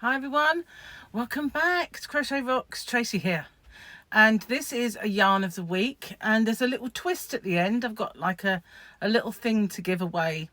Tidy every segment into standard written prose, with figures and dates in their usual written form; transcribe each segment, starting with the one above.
Hi everyone, welcome back to Crochet Rocks. Tracy here, and this is a yarn of the week, and there's a little twist at the end. I've got like a little thing to give away,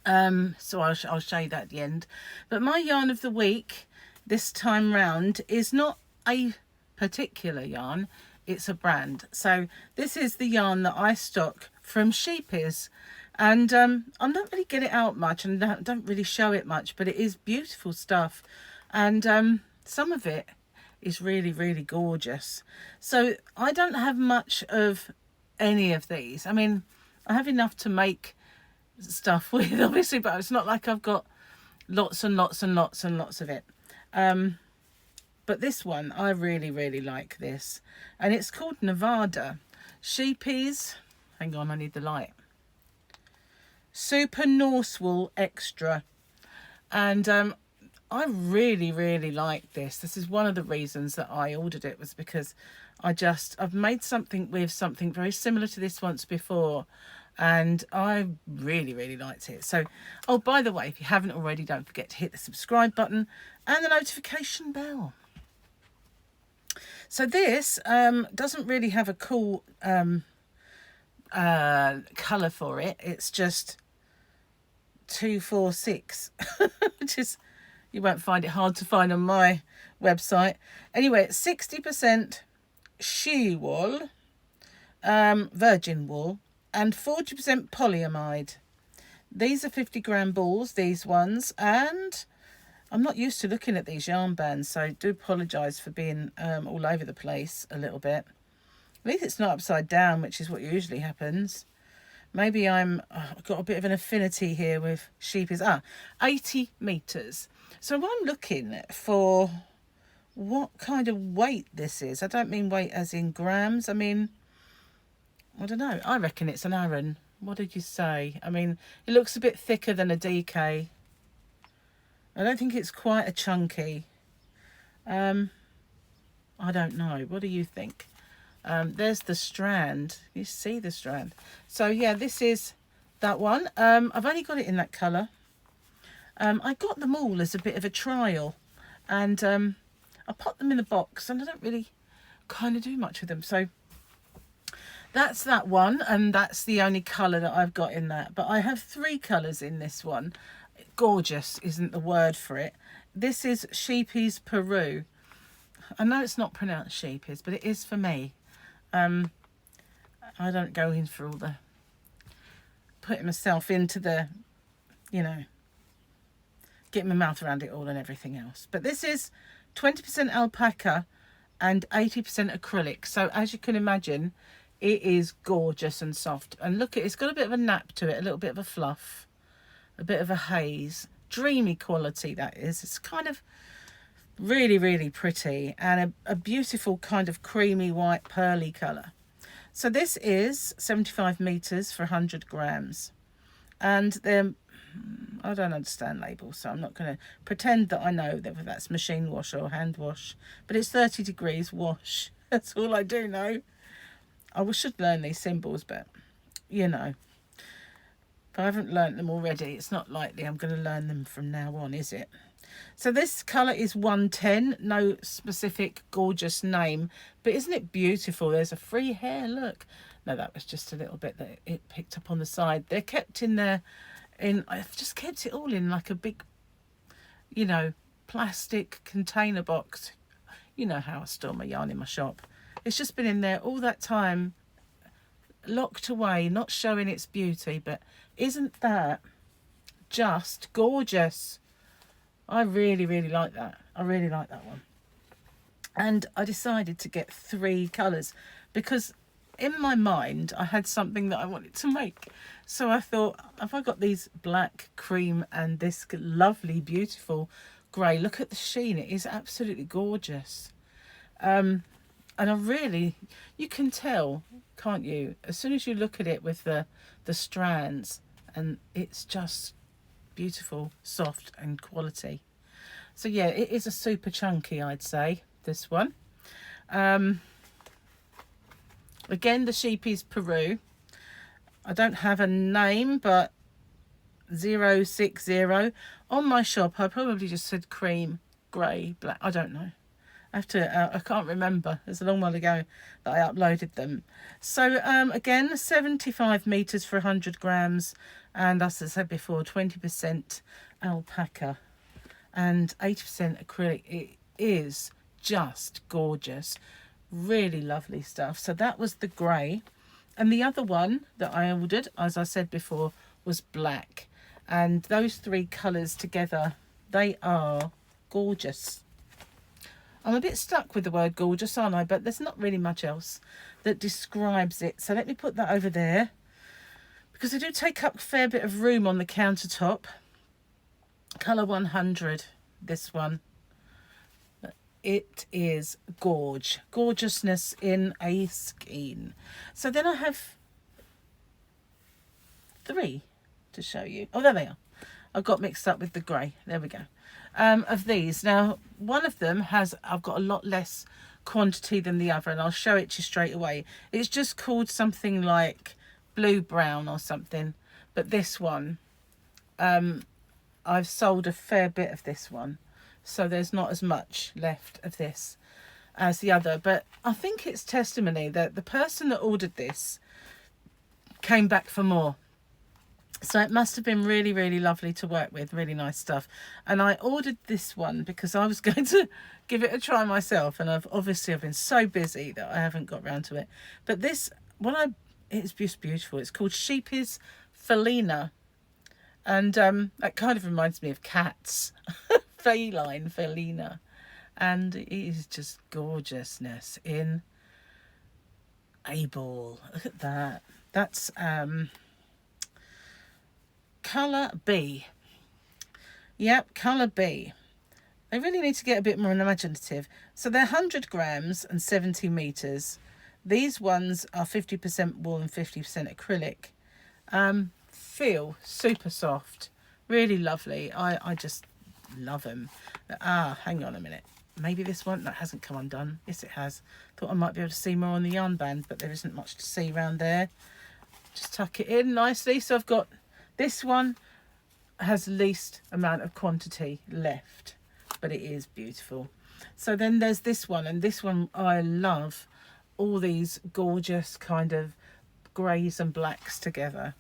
so I'll show you that at the end. But my yarn of the week this time round is not a particular yarn, it's a brand. So this is the yarn that I stock from Sheepies, and I don't really get it out much and don't really show it much, but it is beautiful stuff, and some of it is really gorgeous. So I don't have much of any of these. I mean, I have enough to make stuff with, obviously, but it's not like I've got lots and lots of it. But this one, I really like this, and it's called Nevada. Sheepies, hang on, I need the light. Super Norse Wool Extra, and I really like this. This is one of the reasons that I ordered it, was because I've made something with something very similar to this once before, and I really liked it. So, oh, by the way, if you haven't already, don't forget to hit the subscribe button and the notification bell. So this doesn't really have a cool colour for it. It's just 246, which is, you won't find it hard to find on my website. Anyway, it's 60% she wool, virgin wool, and 40% polyamide. These are 50-gram balls, these ones, and I'm not used to looking at these yarn bands, so I do apologise for being all over the place a little bit. At least it's not upside down, which is what usually happens. Maybe I've got a bit of an affinity here with Sheepies. 80 metres. So I'm looking for what kind of weight this is. I don't mean weight as in grams. I mean, I don't know. I reckon it's an Aran. What did you say? I mean, it looks a bit thicker than a DK. I don't think it's quite a chunky. I don't know. What do you think? There's the strand. You see the strand. So yeah, this is that one. I've only got it in that colour. I got them all as a bit of a trial, and I put them in the box, and I don't really kind of do much with them. So that's that one, and that's the only colour that I've got in that. But I have 3 colours in this one. Gorgeous isn't the word for it. This is Sheepies Peru. I know it's not pronounced Sheepies, but it is for me. I don't go in for all the putting myself into the, getting my mouth around it all and everything else. But this is 20% alpaca and 80% acrylic. So as you can imagine, it is gorgeous and soft. And look, it's got a bit of a nap to it, a little bit of a fluff, a bit of a haze. Dreamy quality, that is. It's kind of really pretty, and a beautiful kind of creamy white pearly colour. So this is 75 metres for 100 grams, and I don't understand labels, so I'm not going to pretend that I know whether that's machine wash or hand wash, but it's 30 degrees wash. That's all I do know. I should learn these symbols, but if I haven't learnt them already, it's not likely I'm going to learn them from now on, is it? So this colour is 110, no specific gorgeous name, but isn't it beautiful? There's a free hair, look. No, that was just a little bit that it picked up on the side. They're kept in there, I've just kept it all in like a big, plastic container box. You know how I store my yarn in my shop. It's just been in there all that time, locked away, not showing its beauty, but isn't that just gorgeous? I really like that. I really like that one. And I decided to get 3 colours because in my mind I had something that I wanted to make. So I thought, have I got these black, cream, and this lovely, beautiful grey? Look at the sheen. It is absolutely gorgeous. And you can tell, can't you? As soon as you look at it with the strands, and it's just beautiful, soft, and quality. So yeah, it is a super chunky, I'd say, this one. Again, the Sheepies Peru. I don't have a name, but 060. On my shop, I probably just said cream, grey, black. I don't know. I have to, I can't remember. It's a long while ago that I uploaded them. So again, 75 meters for 100 grams. And as I said before, 20% alpaca and 80% acrylic. It is just gorgeous. Really lovely stuff. So that was the grey. And the other one that I ordered, as I said before, was black. And those three colours together, they are gorgeous. I'm a bit stuck with the word gorgeous, aren't I? But there's not really much else that describes it. So let me put that over there, because they do take up a fair bit of room on the countertop. Colour 100, this one. It is gorgeousness in a skein. So then I have 3 to show you. Oh, there they are. I got mixed up with the grey. There we go. Of these. Now, one of them has, I've got a lot less quantity than the other, and I'll show it to you straight away. It's just called something like blue brown or something. But this one, I've sold a fair bit of this one. So there's not as much left of this as the other. But I think it's testimony that the person that ordered this came back for more. So it must have been really, really lovely to work with. Really nice stuff. And I ordered this one because I was going to give it a try myself. And I've been so busy that I haven't got round to it. But this, it's just beautiful. It's called Sheepy's Felina. And that kind of reminds me of cats. Feline, Felina. And it is just gorgeousness in a ball. Look at that. That's colour B. Yep, colour B. They really need to get a bit more imaginative. So they're 100 grams and 70 meters. These ones are 50% wool and 50% acrylic. Feel super soft. Really lovely. I just love them. Hang on a minute. Maybe this one that hasn't come undone. Yes, it has. Thought I might be able to see more on the yarn band, but there isn't much to see around there. Just tuck it in nicely. So I've got this one, has least amount of quantity left, but it is beautiful. So then there's this one, and this one I love all these gorgeous kind of greys and blacks together.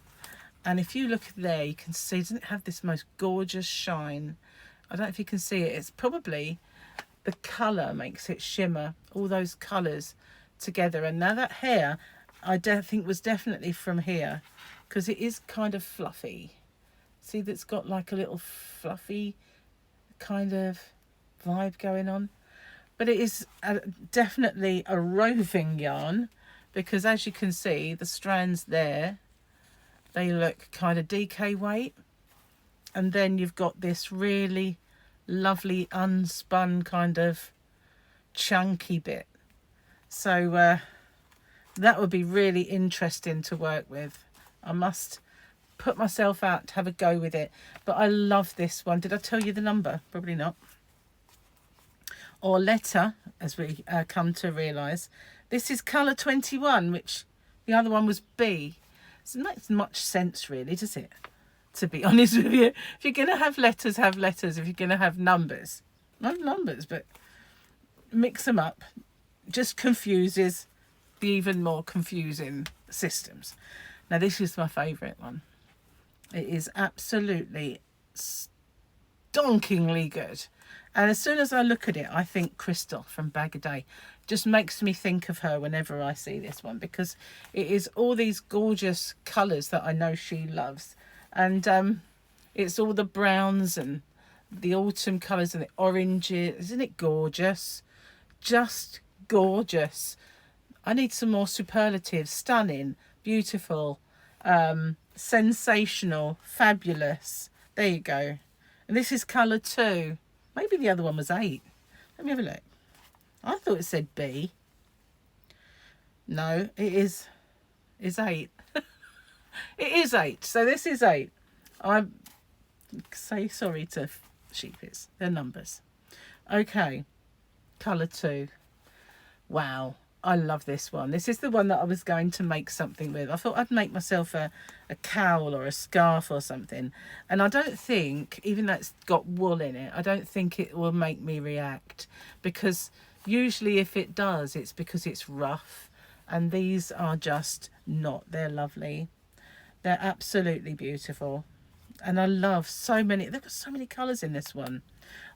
And if you look there, you can see, doesn't it have this most gorgeous shine? I don't know if you can see it. It's probably the colour makes it shimmer, all those colours together. And now that hair, I think was definitely from here, because it is kind of fluffy. See, that's got like a little fluffy kind of vibe going on. But it is definitely a roving yarn, because as you can see, the strands there, they look kind of DK weight. And then you've got this really lovely unspun kind of chunky bit. So that would be really interesting to work with. I must put myself out to have a go with it. But I love this one. Did I tell you the number? Probably not. Or letter, as we come to realise. This is colour 21, which the other one was B. So it makes much sense, really, does it? To be honest with you. If you're going to have letters, have letters. If you're going to have numbers, not numbers, but mix them up. Just confuses the even more confusing systems. Now, this is my favourite one. It is absolutely stonkingly good. And as soon as I look at it, I think Crystal from Bag a Day. Just makes me think of her whenever I see this one, because it is all these gorgeous colours that I know she loves. And it's all the browns and the autumn colours and the oranges. Isn't it gorgeous? Just gorgeous. I need some more superlatives. Stunning, beautiful, sensational, fabulous. There you go. And this is colour 2. Maybe the other one was 8. Let me have a look. I thought it said B. No, it is 8. It is 8. So this is 8. I say sorry to sheepies. They're numbers. Okay. Colour 2. Wow. I love this one. This is the one that I was going to make something with. I thought I'd make myself a cowl or a scarf or something. And I don't think, even though it's got wool in it, I don't think it will make me react. Because usually if it does, it's because it's rough. And these are just not. They're lovely. They're absolutely beautiful. And I love so many. They've got so many colours in this one.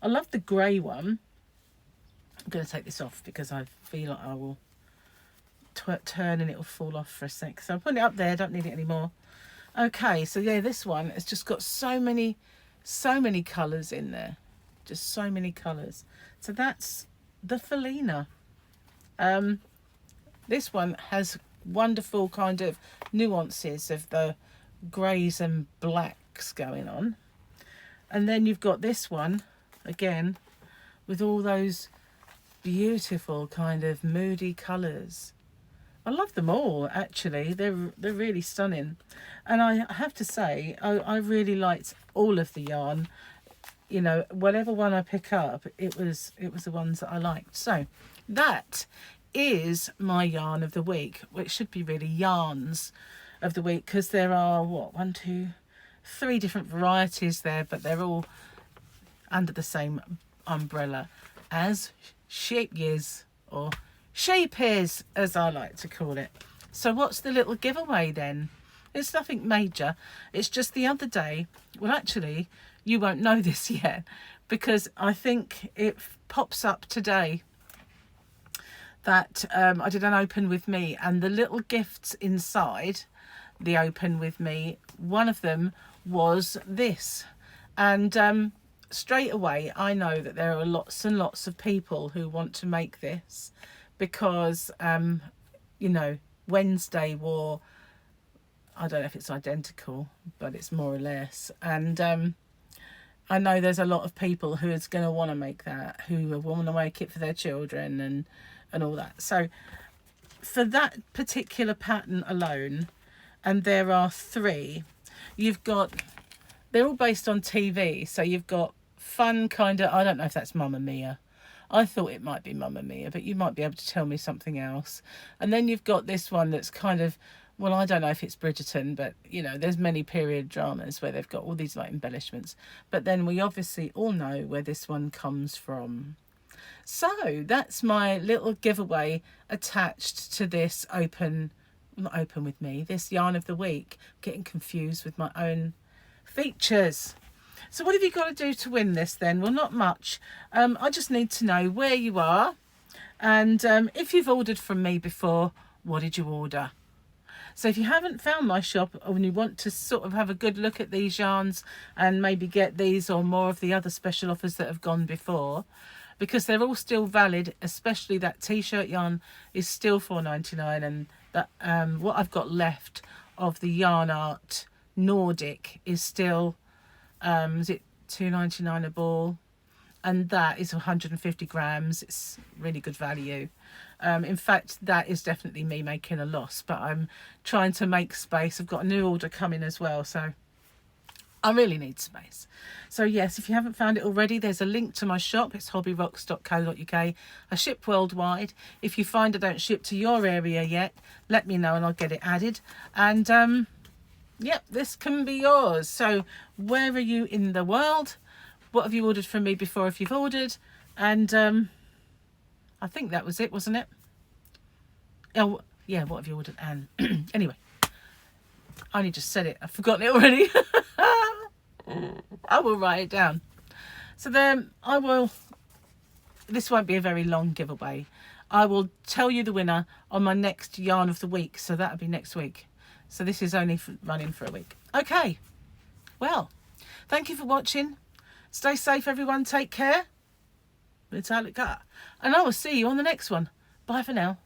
I love the grey one. I'm going to take this off because I feel like I will turn and it will fall off for a sec. So I'm putting it up there. I don't need it anymore. Okay, so yeah, this one has just got so many colours in there. Just so many colours. So that's the Felina. This one has wonderful kind of nuances of the greys and blacks going on. And then you've got this one, again, with all those beautiful kind of moody colours. I love them all, actually. They're really stunning. And I have to say, I really liked all of the yarn. You know, whatever one I pick up, it was the ones that I liked. So that is my yarn of the week, which should be really yarns of the week, because there are, what, 1, 2, 3 different varieties there, but they're all under the same umbrella as sheep years, or sheepies as I like to call it. So what's the little giveaway then? It's nothing major. It's just the other day, well actually you won't know this yet because I think it pops up today, that I did an open with me, and the little gifts inside the open with me, one of them was this. And straight away I know that there are lots and lots of people who want to make this because you know, Wednesday wore, I don't know if it's identical, but it's more or less, and I know there's a lot of people who is going to want to make that, who want to make it for their children and all that. So for that particular pattern alone, and there are 3, you've got, they're all based on TV. So you've got fun kind of, I don't know if that's Mamma Mia. I thought it might be Mamma Mia, but you might be able to tell me something else. And then you've got this one that's kind of, well, I don't know if it's Bridgerton, but, you know, there's many period dramas where they've got all these, like, embellishments. But then we obviously all know where this one comes from. So that's my little giveaway attached to this open, not open with me, this yarn of the week. Getting confused with my own features. So what have you got to do to win this then? Well, not much. I just need to know where you are. And if you've ordered from me before, what did you order? So if you haven't found my shop and you want to sort of have a good look at these yarns and maybe get these or more of the other special offers that have gone before, because they're all still valid, especially that t-shirt yarn is still $4.99, and that what I've got left of the Yarn Art Nordic is still is it $2.99 a ball, and that is 150 grams. It's really good value. In fact, that is definitely me making a loss, but I'm trying to make space. I've got a new order coming as well, so I really need space. So yes, if you haven't found it already, there's a link to my shop. It's hobbyrocks.co.uk. I ship worldwide. If you find I don't ship to your area yet, let me know and I'll get it added. And yep, this can be yours. So where are you in the world? What have you ordered from me before if you've ordered? And I think that was it, wasn't it? Oh, yeah, what have you ordered, Anne? Anyway, I only just said it. I've forgotten it already. I will write it down. So then I will, this won't be a very long giveaway. I will tell you the winner on my next yarn of the week. So that'll be next week. So this is only running for a week. Okay. Well, thank you for watching. Stay safe, everyone. Take care. And I will see you on the next one. Bye for now.